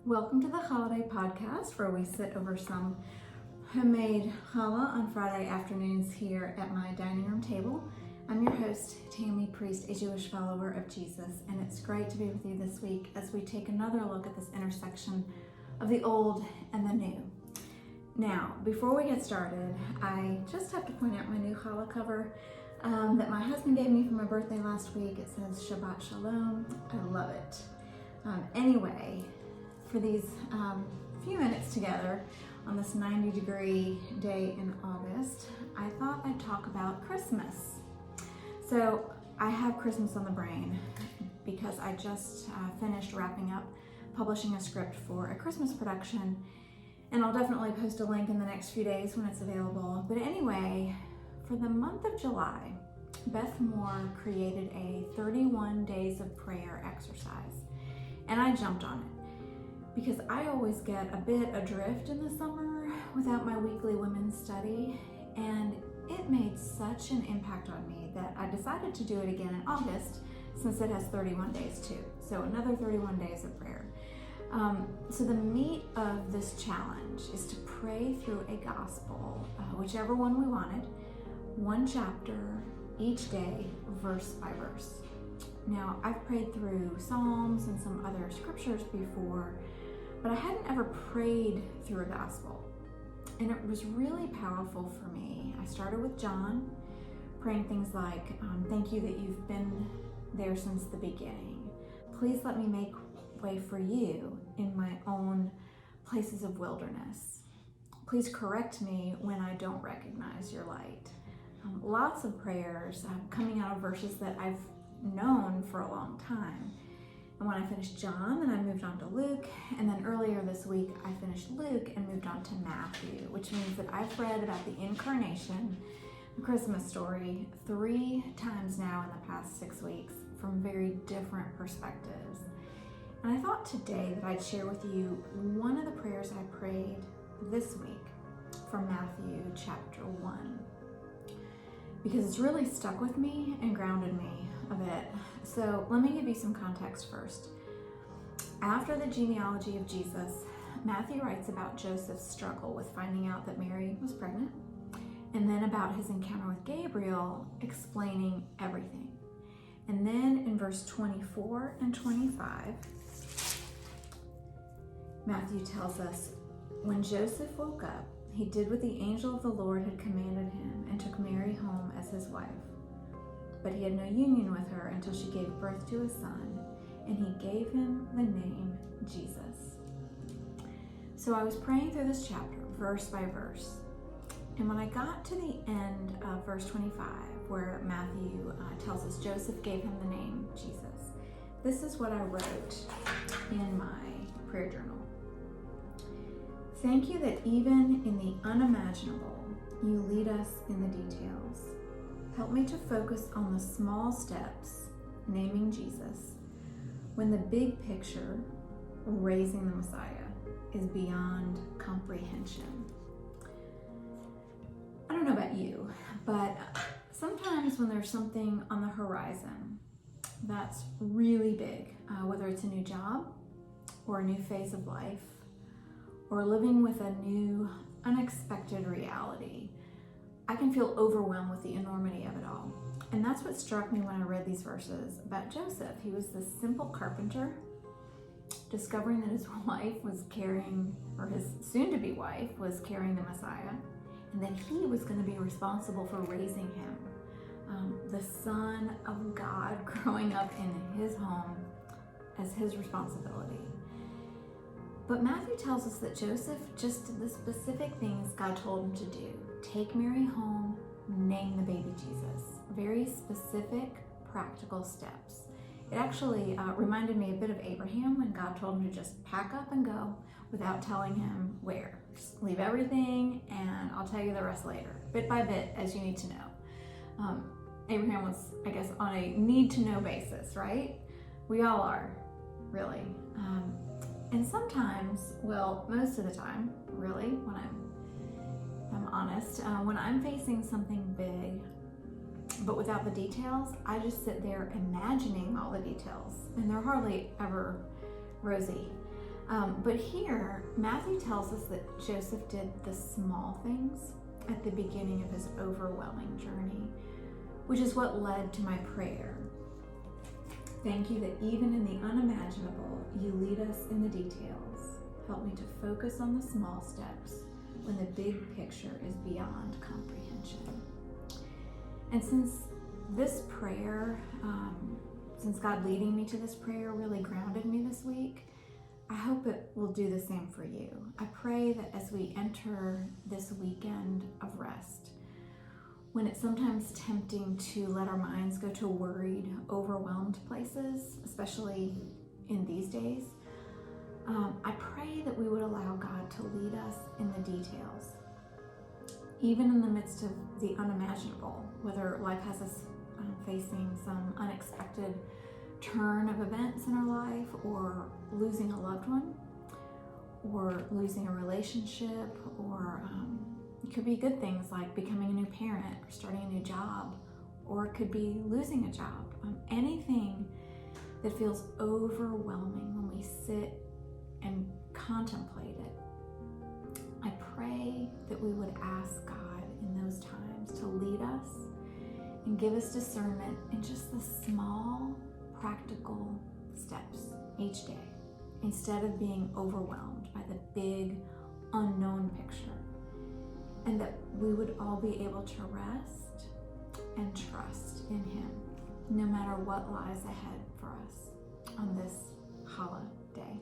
Welcome to the Holiday Podcast, where we sit over some homemade challah on Friday afternoons here at my dining room table. I'm your host, Tammy, priest, a Jewish follower of Jesus, and it's great to be with you this week as we take another look at this intersection of the old and the new. Now, before we get started, I just have to point out my new challah cover that my husband gave me for my birthday last week. It says Shabbat Shalom. I love it. Anyway, for these few minutes together on this 90-degree day in August, I thought I'd talk about Christmas. So I have Christmas on the brain because I just finished wrapping up publishing a script for a Christmas production, and I'll definitely post a link in the next few days when it's available. But anyway, for the month of July, Beth Moore created a 31 days of prayer exercise, and I jumped on it because I always get a bit adrift in the summer without my weekly women's study, and it made such an impact on me that I decided to do it again in August since it has 31 days too. So another 31 days of prayer. So the meat of this challenge is to pray through a gospel, whichever one we wanted, one chapter each day, verse by verse. Now, I've prayed through Psalms and some other scriptures before, but I hadn't ever prayed through a gospel. And it was really powerful for me. I started with John, praying things like, thank you that you've been there since the beginning. Please let me make way for you in my own places of wilderness. Please correct me when I don't recognize your light. Lots of prayers coming out of verses that I've known for a long time. And when I finished John, then I moved on to Luke, and then earlier this week I finished Luke and moved on to Matthew, which means that I've read about the incarnation, the Christmas story, 3 times now in the past 6 weeks from very different perspectives. And I thought today that I'd share with you one of the prayers I prayed this week from Matthew chapter 1, because it's really stuck with me and grounded me a bit. So let me give you some context first. After the genealogy of Jesus, Matthew writes about Joseph's struggle with finding out that Mary was pregnant, and then about his encounter with Gabriel, explaining everything. And then in verse 24 and 25, Matthew tells us, when Joseph woke up, he did what the angel of the Lord had commanded him and took Mary home as his wife. But he had no union with her until she gave birth to a son, and he gave him the name Jesus. So I was praying through this chapter, verse by verse, and when I got to the end of verse 25, where Matthew tells us Joseph gave him the name Jesus, this is what I wrote in my prayer journal. Thank you that even in the unimaginable, you lead us in the details. Help me to focus on the small steps, naming Jesus, when the big picture, raising the Messiah, is beyond comprehension. I don't know about you, but sometimes when there's something on the horizon that's really big, whether it's a new job or a new phase of life, or living with a new, unexpected reality, I can feel overwhelmed with the enormity of it all. And that's what struck me when I read these verses about Joseph. He was this simple carpenter, discovering that his wife was carrying, or his soon-to-be wife was carrying the Messiah, and that he was going to be responsible for raising him, the Son of God growing up in his home as his responsibility. But Matthew tells us that Joseph just did the specific things God told him to do. Take Mary home, name the baby Jesus. Very specific, practical steps. It actually reminded me a bit of Abraham when God told him to just pack up and go without telling him where. Just leave everything and I'll tell you the rest later, bit by bit, as you need to know. Abraham was, I guess, on a need-to-know basis, right? We all are, really. And sometimes, well, most of the time, really, when I'm honest, when I'm facing something big, but without the details, I just sit there imagining all the details, and they're hardly ever rosy. But here, Matthew tells us that Joseph did the small things at the beginning of his overwhelming journey, which is what led to my prayer. Thank you that even in the unimaginable, you lead us in the details. Help me to focus on the small steps when the big picture is beyond comprehension. And since this prayer, since God leading me to this prayer really grounded me this week, I hope it will do the same for you. I pray that as we enter this weekend of rest, when it's sometimes tempting to let our minds go to worried, overwhelmed places, especially in these days, I pray that we would allow God to lead us in the details, even in the midst of the unimaginable, whether life has us facing some unexpected turn of events in our life, or losing a loved one, or losing a relationship, or it could be good things like becoming a new parent or starting a new job, or it could be losing a job. Anything that feels overwhelming when we sit and contemplate it. I pray that we would ask God in those times to lead us and give us discernment in just the small, practical steps each day, instead of being overwhelmed by the big, unknown picture. And that we would all be able to rest and trust in Him, no matter what lies ahead for us on this Challah day.